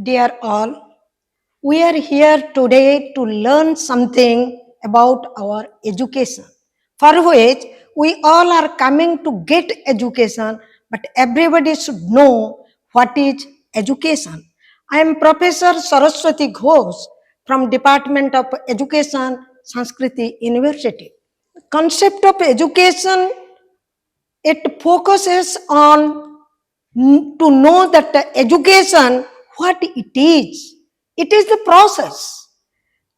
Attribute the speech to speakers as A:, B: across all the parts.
A: Dear all, we are here today to learn something about our education, for which we all are coming to get education, but everybody should know what is education. I am Professor Saraswati Ghosh from Department of Education, Sanskriti University. Concept of education, it focuses on to know that education, what it is. It is the process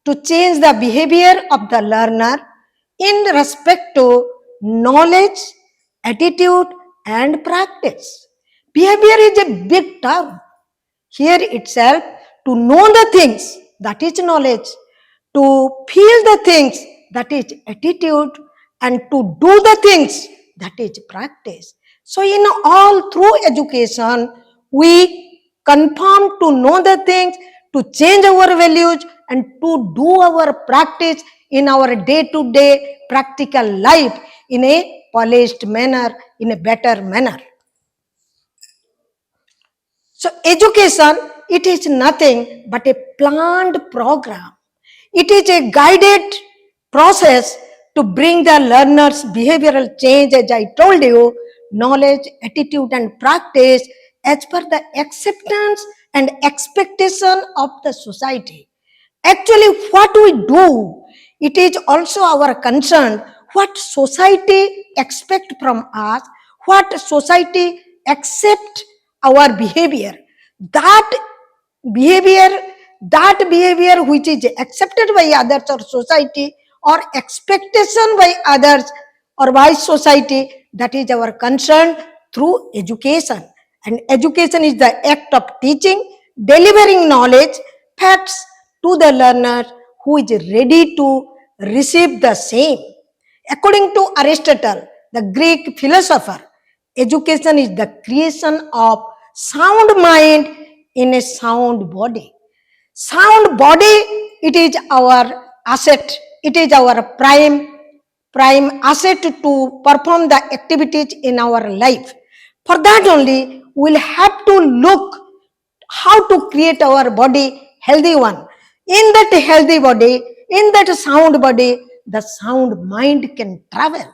A: to change the behavior of the learner in respect to knowledge, attitude, and practice. Behavior is a big term. Here itself, to know the things, that is knowledge, to feel the things, that is attitude, and to do the things, that is practice. So in all through education, we confirm to know the things, to change our values, and to do our practice in our day-to-day practical life in a polished manner, in a better manner. So education, it is nothing but a planned program. It is a guided process to bring the learner's behavioral change, as I told you, knowledge, attitude, and practice as per the acceptance and expectation of the society. Actually, what we do, it is also our concern what society expect from us, what society accept our behavior. That behavior, that behavior which is accepted by others or society or expectation by others or by society, that is our concern through education. And education is the act of teaching, delivering knowledge, facts to the learner who is ready to receive the same. According to Aristotle, the Greek philosopher, education is the creation of sound mind in a sound body. Sound body, it is our asset. It is our prime asset to perform the activities in our life. For that only, we'll have to look how to create our body healthy one. In that healthy body, in that sound body, the sound mind can travel.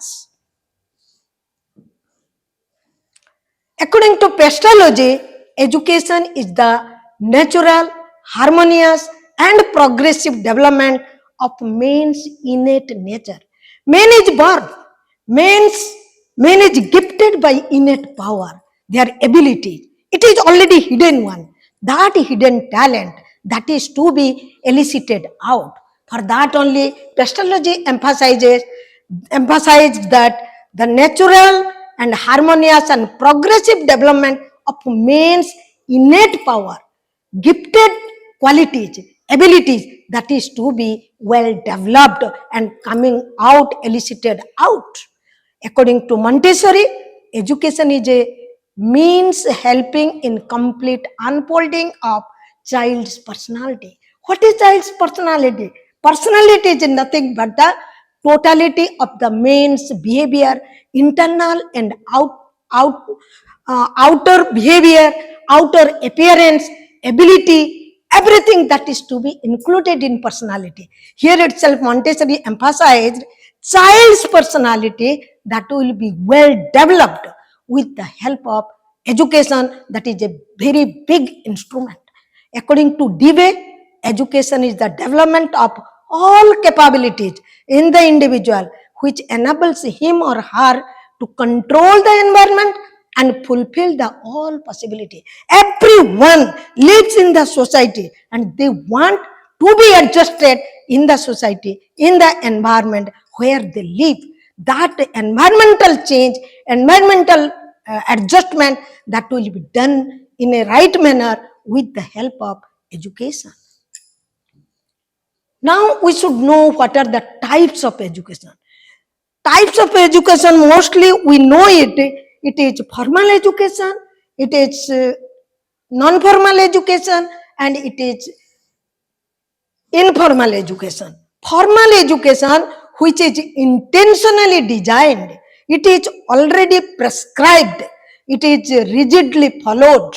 A: According to Pedagogy, education is the natural, harmonious, and progressive development of man's innate nature. Man is born, man is gifted by innate power, their ability. It is already hidden one. That hidden talent, that is to be elicited out. For that only, Pedagogy emphasizes that the natural and harmonious and progressive development of man's innate power, gifted qualities, abilities, that is to be well developed and coming out, elicited out. According to Montessori, education is a means helping in complete unfolding of child's personality. What is child's personality? Personality is nothing but the totality of the man's behavior, internal and outer behavior, outer appearance, ability, everything that is to be included in personality. Here itself Montessori emphasized child's personality that will be well developed with the help of education, that is a very big instrument. According to Dewey, education is the development of all capabilities in the individual which enables him or her to control the environment and fulfill the all possibility. Everyone lives in the society and they want to be adjusted in the society, in the environment where they live. That environmental change, environmental adjustment, that will be done in a right manner with the help of education. Now we should know what are the types of education. Types of education, mostly we know it is formal education, it is non-formal education, and it is informal education. Formal education, which is intentionally designed, it is already prescribed, it is rigidly followed.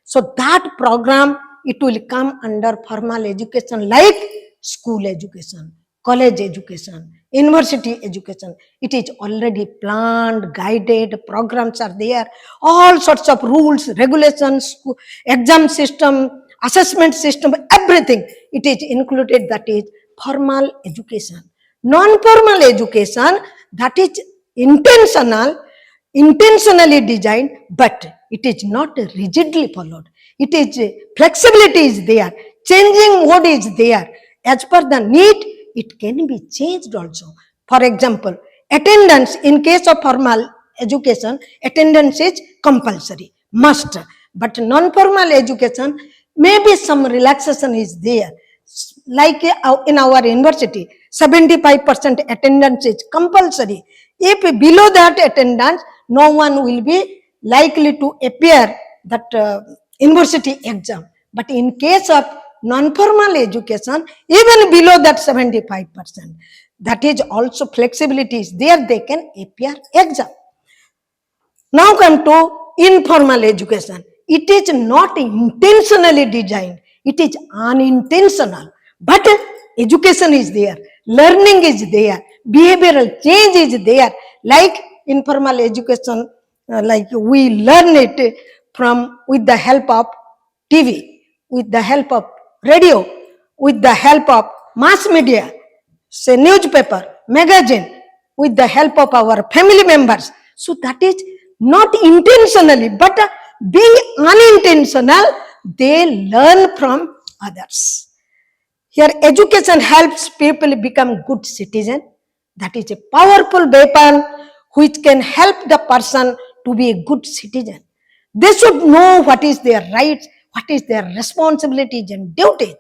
A: So that program it will come under formal education like school education, college education, university education. It is already planned, guided, programs are there, all sorts of rules, regulations, exam system, assessment system, everything. It is included, that is formal education. Non-formal education, that is intentionally designed, but it is not rigidly followed. It is flexibility is there, changing mode is there. As per the need, it can be changed also. For example, attendance in case of formal education, attendance is compulsory, must. But non-formal education, maybe some relaxation is there. Like in our university, 75% attendance is compulsory. If below that attendance, no one will be likely to appear that university exam. But in case of non-formal education, even below that 75%, that is also flexibility is there, they can appear exam. Now come to informal education. It is not intentionally designed, it is unintentional. But education is there, learning is there, behavioral change is there. Like informal education, like we learn it from with the help of TV, with the help of radio, with the help of mass media, say newspaper, magazine, with the help of our family members. So that is not intentionally, but being unintentional, they learn from others. Here, education helps people become good citizen. That is a powerful weapon which can help the person to be a good citizen. They should know what is their rights, what is their responsibilities and duties.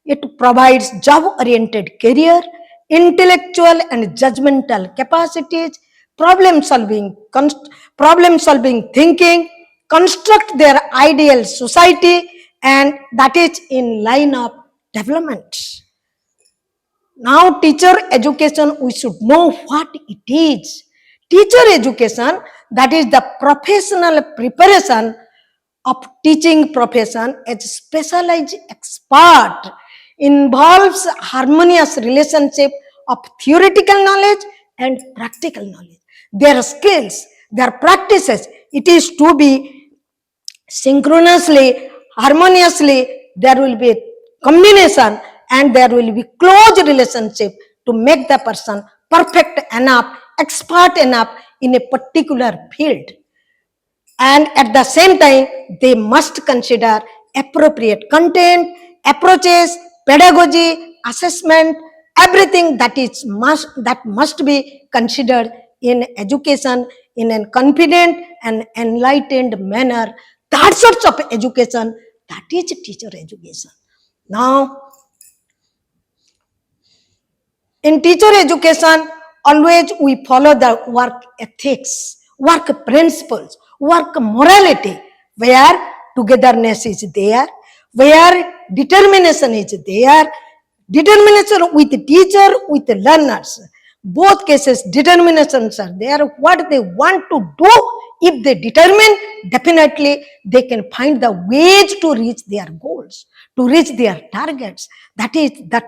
A: It provides job-oriented career, intellectual and judgmental capacities, problem solving thinking, construct their ideal society, and that is in line of development. Now, teacher education, we should know what it is. Teacher education, that is the professional preparation of teaching profession as specialized expert, involves harmonious relationship of theoretical knowledge and practical knowledge. Their skills, their practices, it is to be synchronously, harmoniously, there will be combination and there will be close relationship to make the person perfect enough, expert enough in a particular field. And at the same time, they must consider appropriate content, approaches, pedagogy, assessment, everything that must be considered in education in a confident and enlightened manner. That sorts of education, that is teacher education. Now, in teacher education, always we follow the work ethics, work principles, work morality, where togetherness is there, where determination is there, determination with the teacher, with the learners. Both cases, determinations are there. What they want to do, if they determine, definitely they can find the ways to reach their goals, to reach their targets. That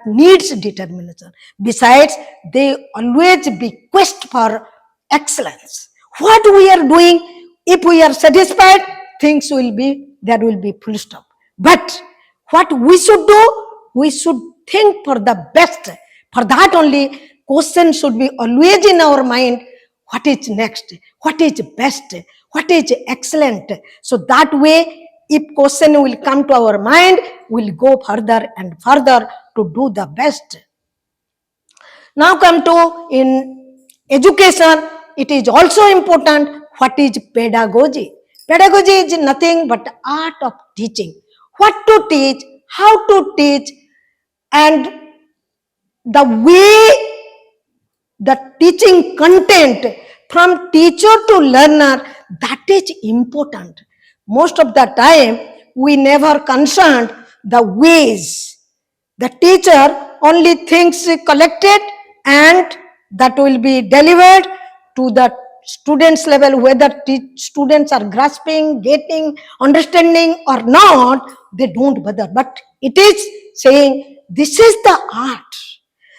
A: needs determination. Besides, they always be quest for excellence. What we are doing, if we are satisfied, things will be, there will be full stop. But what we should do, we should think for the best. For that only, question should be always in our mind. What is next? What is best? What is excellent? So that way, if question will come to our mind, we'll go further and further to do the best. Now come to in education, it is also important what is pedagogy. Pedagogy is nothing but art of teaching. What to teach, how to teach, and the way the teaching content from teacher to learner, that is important. Most of the time, we never concerned the ways. The teacher only thinks collected and that will be delivered to the students level, whether students are grasping, getting, understanding or not, they don't bother. But it is saying this is the art.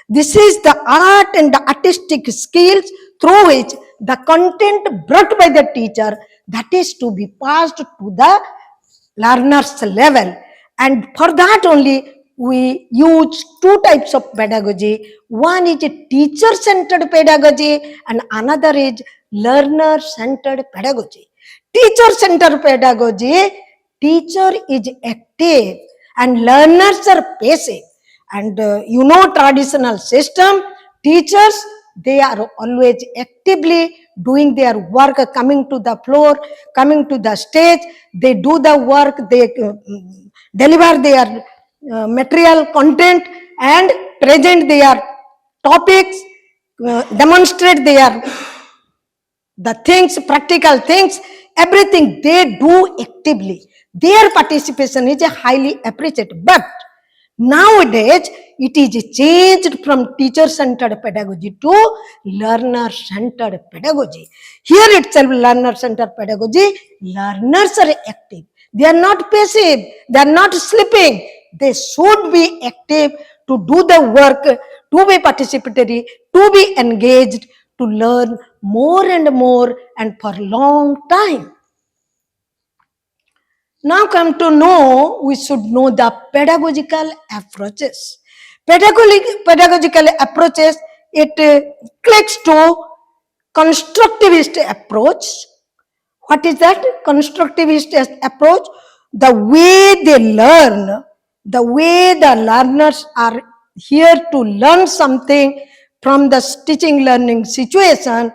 A: This is the art and the artistic skills through which the content brought by the teacher, that is to be passed to the learners level. And for that only we use two types of pedagogy. One is teacher centered pedagogy and another is learner centered pedagogy. Teacher centered pedagogy, teacher is active and learners are passive. And traditional system, teachers, they are always actively doing their work, coming to the floor, coming to the stage, they do the work, they deliver their material content and present their topics, demonstrate their the things, practical things, everything they do actively. Their participation is highly appreciated. But nowadays, it is changed from teacher-centered pedagogy to learner-centered pedagogy. Here itself, learner-centered pedagogy, learners are active. They are not passive. They are not sleeping. They should be active to do the work, to be participatory, to be engaged, to learn more and more and for a long time. Now come to know, we should know the pedagogical approaches. Pedagogical approaches, it clicks to constructivist approach. What is that constructivist approach? The way they learn, the way the learners are here to learn something from the teaching learning situation,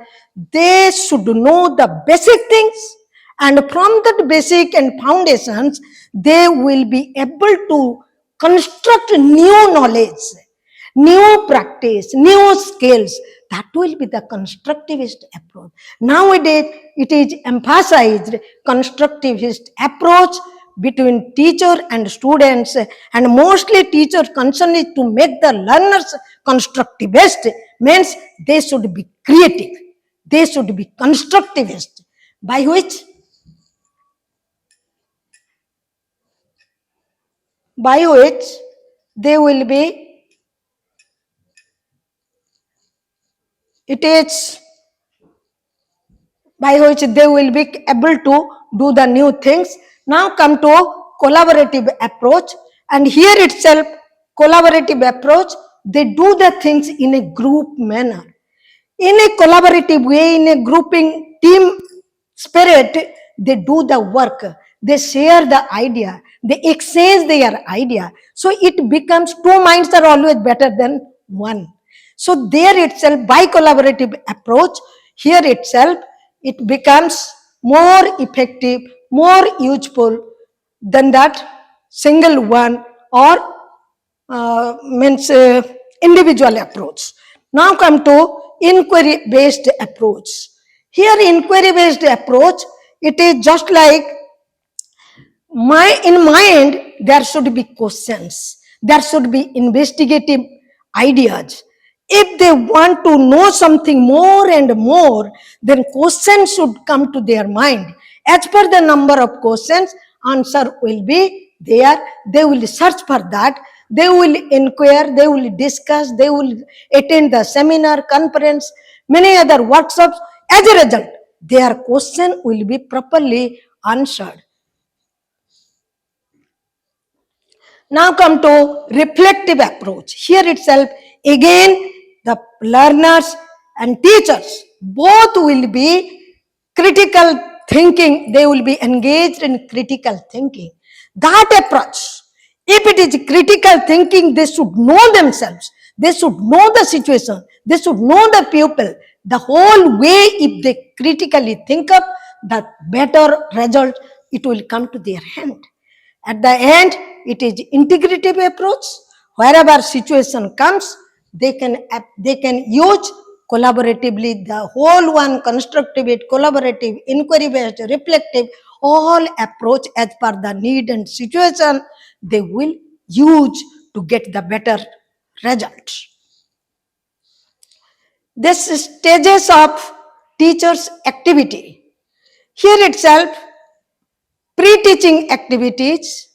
A: they should know the basic things, and from that basic and foundations, they will be able to construct new knowledge, new practice, new skills. That will be the constructivist approach. Nowadays, it is emphasized constructivist approach between teacher and students, and mostly teacher concern is to make the learners constructivist, means they should be creative, they should be constructivist, by which they will be, it is by which they will be able to do the new things. Now come to collaborative approach, and here itself collaborative approach, they do the things in a group manner, in a collaborative way, in a grouping team spirit. They do the work, they share the idea, they exchange their idea, so it becomes two minds are always better than one. So there itself, by collaborative approach, here itself it becomes more effective, more useful than that single one or means individual approach. Now come to inquiry based approach. Here inquiry based approach, it is just like in mind there should be questions, there should be investigative ideas. If they want to know something more and more, then questions should come to their mind. As per the number of questions, answer will be there. They will search for that, they will inquire, they will discuss, they will attend the seminar, conference, many other workshops. As a result, their question will be properly answered. Now come to reflective approach. Here itself, again, the learners and teachers both will be critical thinking. They will be engaged in critical thinking. That approach, if it is critical thinking, they should know themselves. They should know the situation. They should know the pupil. The whole way, if they critically think up, the better result, it will come to their hand. At the end, it is integrative approach. Wherever situation comes, they can use collaboratively the whole one, constructive, collaborative, inquiry based, reflective, all approach as per the need and situation they will use to get the better results. This stages of teacher's activity. Here itself, pre-teaching activities,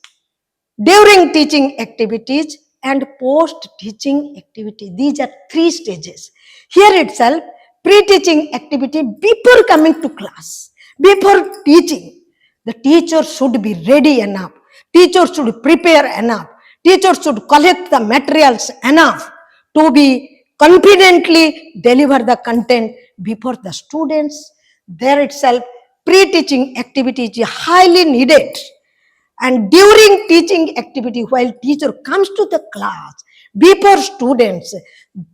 A: during teaching activities, and post-teaching activity. These are three stages. Here itself, pre-teaching activity before coming to class, before teaching. The teacher should be ready enough. Teacher should prepare enough. Teacher should collect the materials enough to be confidently deliver the content before the students. There itself, pre-teaching activity is highly needed. And during teaching activity, while teacher comes to the class, before students,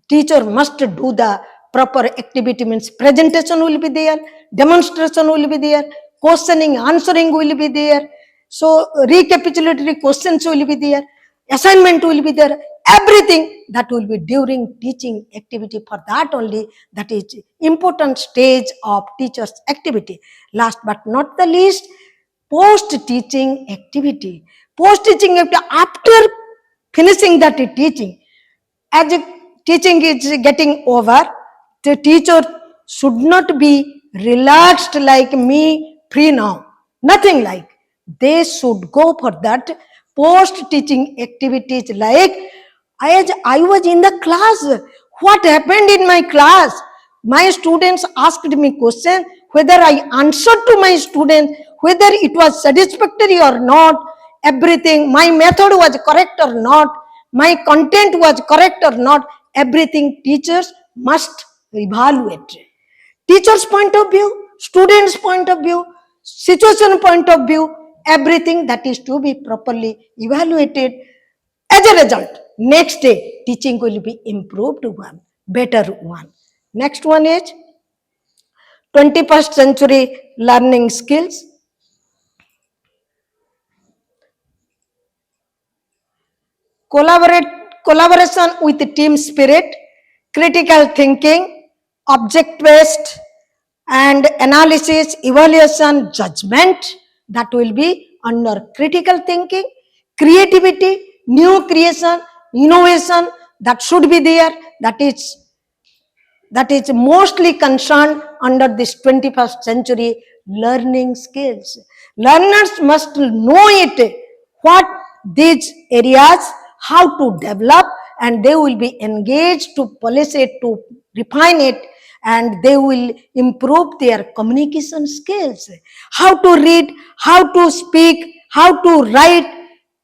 A: teacher must do the proper activity, means presentation will be there, demonstration will be there, questioning, answering will be there. So recapitulatory questions will be there, assignment will be there, everything that will be during teaching activity. For that only, that is important stage of teacher's activity. Last but not the least, post-teaching activity. Post-teaching activity, after finishing that teaching, as teaching is getting over, the teacher should not be relaxed like me, free now. Nothing like. They should go for that post-teaching activities like, as I was in the class, what happened in my class? My students asked me question, whether I answered to my students, whether it was satisfactory or not, everything, my method was correct or not, my content was correct or not, everything teachers must evaluate. Teacher's point of view, students' point of view, situation point of view, everything that is to be properly evaluated. As a result, next day teaching will be improved one, better one. Next one is 21st century learning skills. Collaboration with team spirit, critical thinking, object-based and analysis, evaluation, judgment, that will be under critical thinking, creativity, new creation, innovation, that should be there, that is mostly concerned under this 21st century learning skills. Learners must know it, what these areas, how to develop, and they will be engaged to polish it, to refine it, and they will improve their communication skills. How to read, how to speak, how to write,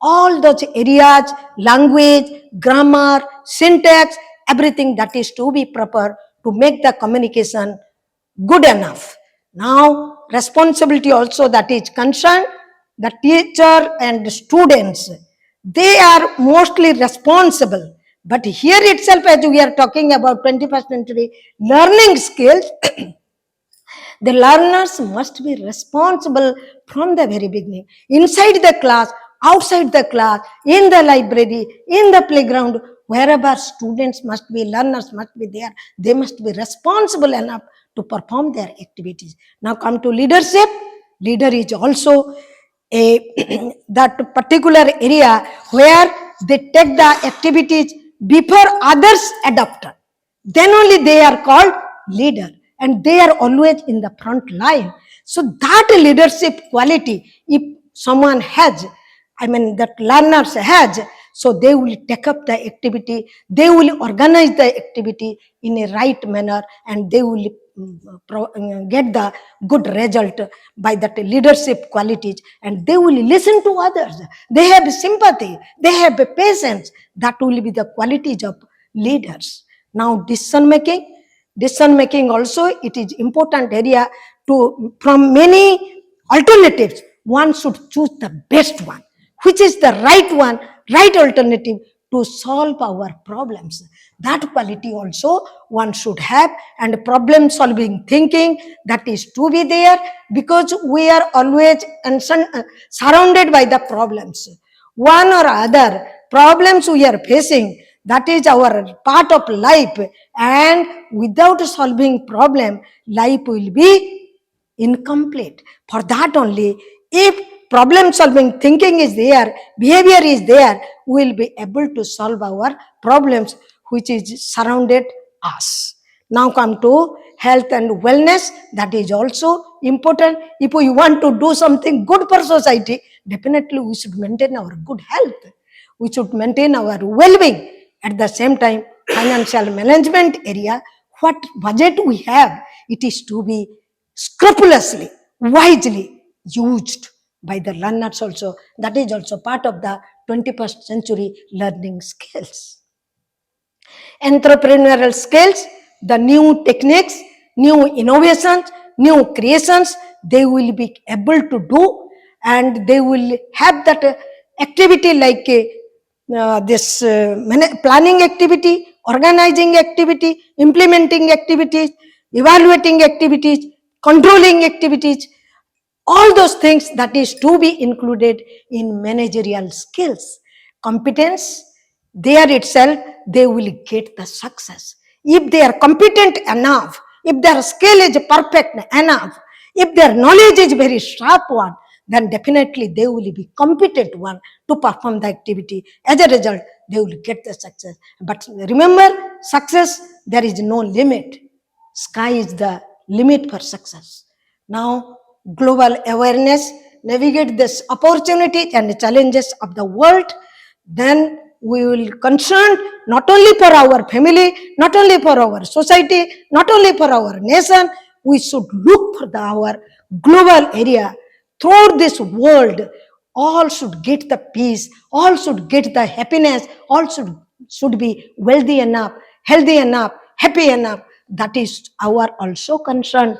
A: all those areas, language, grammar, syntax, everything that is to be proper to make the communication good enough. Now, responsibility also that is concerned, the teacher and students, they are mostly responsible. But here itself, as we are talking about 21st century learning skills, the learners must be responsible from the very beginning. Inside the class, outside the class, in the library, in the playground, wherever students must be, learners must be there, they must be responsible enough to perform their activities. Now come to leadership. Leader is also a that particular area where they take the activities before others adopt. Then only they are called leader, and they are always in the front line. So that leadership quality, if someone has, I mean that learners has, so they will take up the activity, they will organize the activity in a right manner, and they will get the good result by that leadership qualities, and they will listen to others, they have sympathy, they have patience. That will be the qualities of leaders. Now decision making also, it is important area. To from many alternatives, one should choose the best one, which is the right one, right alternative to solve our problems. That quality also one should have, and problem solving thinking, that is to be there, because we are always surrounded by the problems. One or other problems we are facing, that is our part of life, and without solving problem, life will be incomplete. For that only, if problem solving thinking is there, behavior is there, we will be able to solve our problems which is surrounded us. Now come to health and wellness, that is also important. If we want to do something good for society, definitely we should maintain our good health. We should maintain our well-being. At the same time, financial management area, what budget we have, it is to be scrupulously, wisely used by the learners also. That is also part of the 21st century learning skills. Entrepreneurial skills, the new techniques, new innovations, new creations, they will be able to do, and they will have that activity like this planning activity, organizing activity, implementing activities, evaluating activities, controlling activities, all those things that is to be included in managerial skills. Competence, there itself, they will get the success. If they are competent enough, if their skill is perfect enough, if their knowledge is very sharp one, then definitely they will be competent one to perform the activity. As a result, they will get the success. But remember, success, there is no limit. Sky is the limit for success. Now, global awareness, navigate this opportunity and challenges of the world, then we will concern not only for our family, not only for our society, not only for our nation, we should look for our global area. Throughout this world, all should get the peace, all should get the happiness, all should be wealthy enough, healthy enough, happy enough. That is our also concern.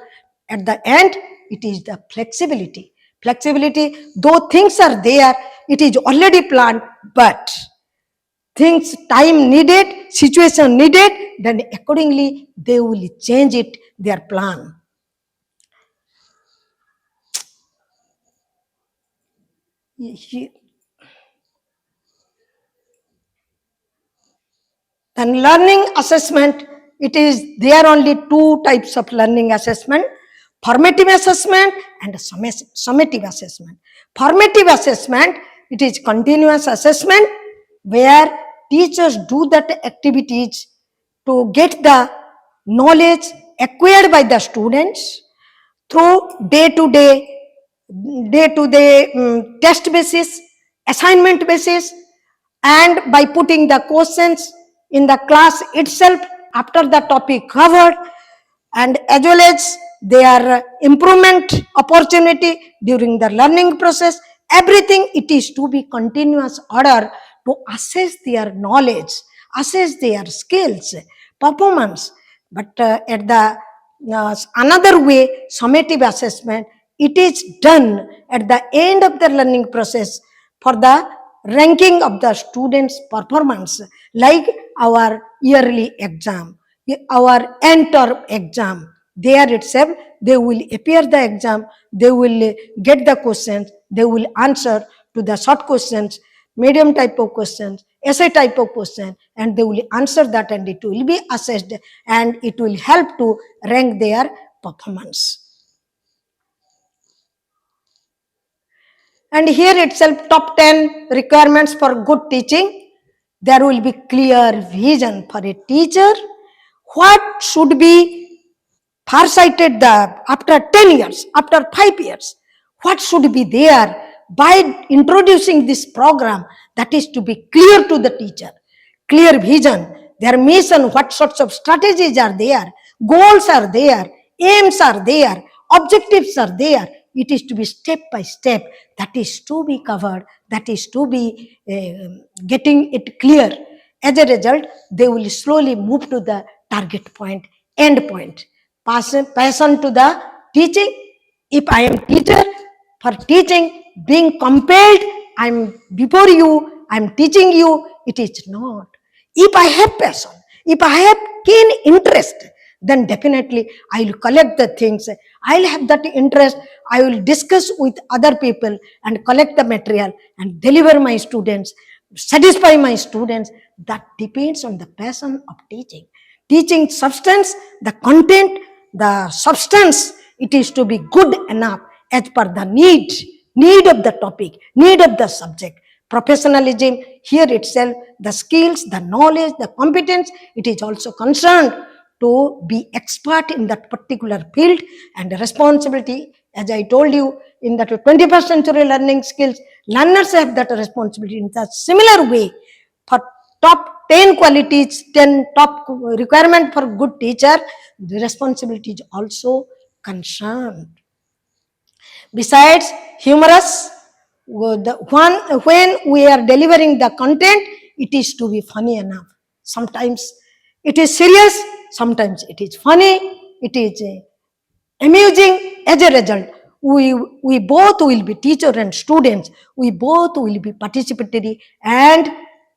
A: At the end, it is the flexibility. Flexibility, though things are there, it is already planned, but things, time needed, situation needed, then accordingly they will change it, their plan. Then learning assessment, it is there only two types of learning assessment: formative assessment and summative assessment. Formative assessment, it is continuous assessment where teachers do that activities to get the knowledge acquired by the students through day-to-day test basis, assignment basis, and by putting the questions in the class itself after the topic covered, and as well as their improvement opportunity during the learning process. Everything, it is to be continuous order to assess their knowledge, assess their skills, performance. But at the another way, summative assessment, it is done at the end of the learning process for the ranking of the students' performance, like our yearly exam, our end-term exam. There itself, they will appear the exam, they will get the questions, they will answer to the short questions, medium type of questions, essay type of question, and they will answer that, and it will be assessed, and it will help to rank their performance. And here itself, top 10 requirements for good teaching. There will be clear vision for a teacher. What should be farsighted after 10 years, after 5 years? What should be there by introducing this program? That is to be clear to the teacher. Clear vision, their mission, what sorts of strategies are there, goals are there, aims are there, objectives are there. It is to be step by step, that is to be covered, that is to be getting it clear. As a result, they will slowly move to the target point, end point. Passion to the teaching. If I am teacher, for teaching, being compelled, I am before you, I am teaching you, it is not. If I have passion, if I have keen interest, then definitely I will collect the things. I will have that interest. I will discuss with other people and collect the material and deliver my students, satisfy my students. That depends on the passion of teaching. Teaching substance, the content, the substance, it is to be good enough as per the need of the topic, need of the subject. Professionalism, here itself, the skills, the knowledge, the competence, it is also concerned to be expert in that particular field, and responsibility, as I told you, in that 21st century learning skills, learners have that responsibility in a similar way. For top 10 qualities, 10 top requirement for good teacher, the responsibility is also concerned. Besides, humorous, when we are delivering the content, it is to be funny enough. Sometimes it is serious, sometimes it is funny, it is amusing. As a result, we both will be teacher and students, we both will be participatory and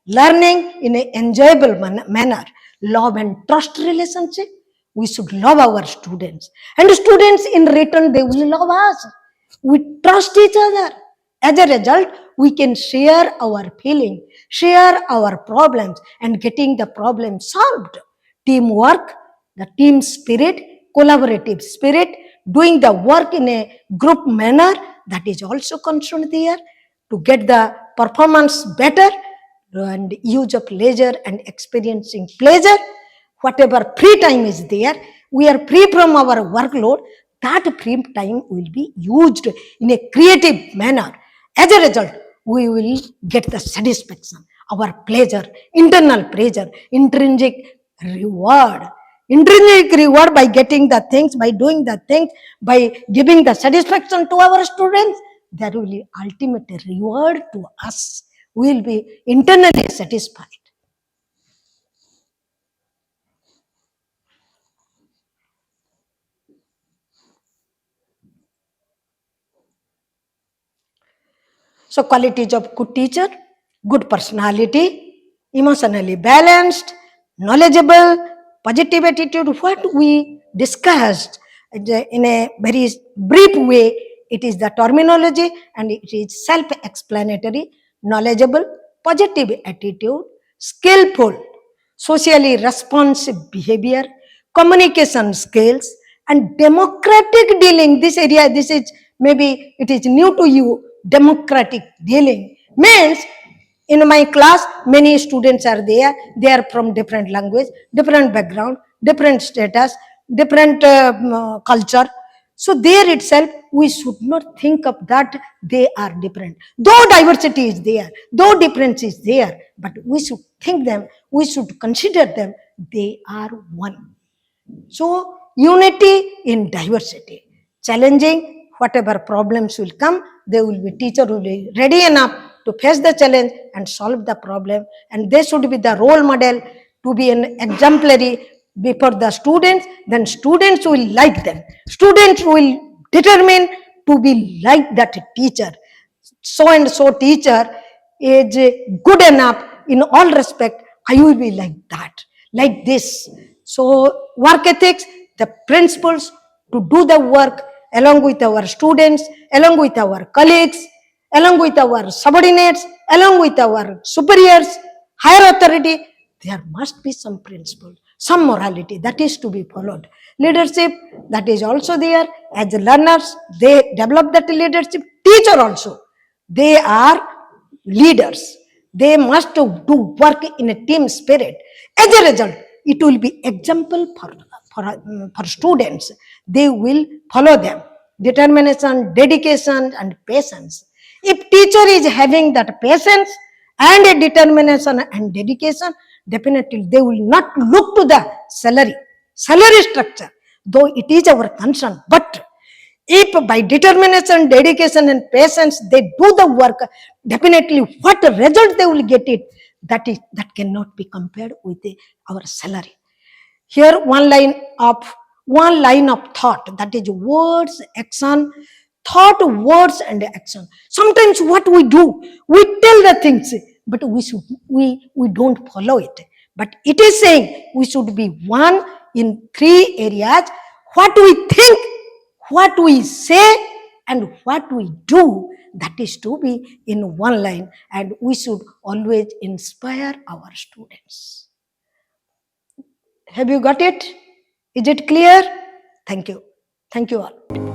A: learning in an enjoyable manner. Love and trust relationship, we should love our students, and students in return, they will love us. We trust each other. As a result, we can share our feeling, share our problems, and getting the problem solved. Teamwork, the team spirit, collaborative spirit, doing the work in a group manner, that is also concerned there to get the performance better, and use of leisure and experiencing pleasure. Whatever free time is there, we are free from our workload, that free time will be used in a creative manner. As a result, we will get the satisfaction, our pleasure, internal pleasure, intrinsic reward. Intrinsic reward by getting the things, by doing the things, by giving the satisfaction to our students, that will be ultimate reward to us. We will be internally satisfied. So qualities of good teacher: good personality, emotionally balanced, knowledgeable, positive attitude. What we discussed in a very brief way, it is the terminology and it is self-explanatory. Knowledgeable, positive attitude, skillful, socially responsive behavior, communication skills, and democratic dealing. This area, this is maybe it is new to you. Democratic dealing means, in my class, many students are there. They are from different language, different background, different status, different culture. So there itself, we should not think of that they are different. Though diversity is there, though difference is there, but we should think them, we should consider them, they are one. So unity in diversity, challenging whatever problems will come, they will be, teacher will be ready enough to face the challenge and solve the problem, and they should be the role model to be an exemplary before the students. Then students will like them. Students will determine to be like that teacher. So and so teacher is good enough in all respect, I will be like that, like this. So work ethics, the principles to do the work along with our students, along with our colleagues, along with our subordinates, along with our superiors, higher authority, there must be some principle, some morality that is to be followed. Leadership, that is also there. As learners, they develop that leadership. Teacher also, they are leaders. They must do work in a team spirit. As a result, it will be example for students. They will follow them. Determination, dedication, and patience. If teacher is having that patience and a determination and dedication, definitely they will not look to the salary structure, though it is our concern. But if by determination, dedication, and patience they do the work, definitely what result they will get it, that cannot be compared with our salary. Here one line of thought, that is words, action, thought, words, and action. Sometimes what we do, we tell the things, but we don't follow it. But it is saying we should be one in three areas: what we think, what we say, and what we do. That is to be in one line, and we should always inspire our students. Have you got it? Is it clear? Thank you. Thank you all.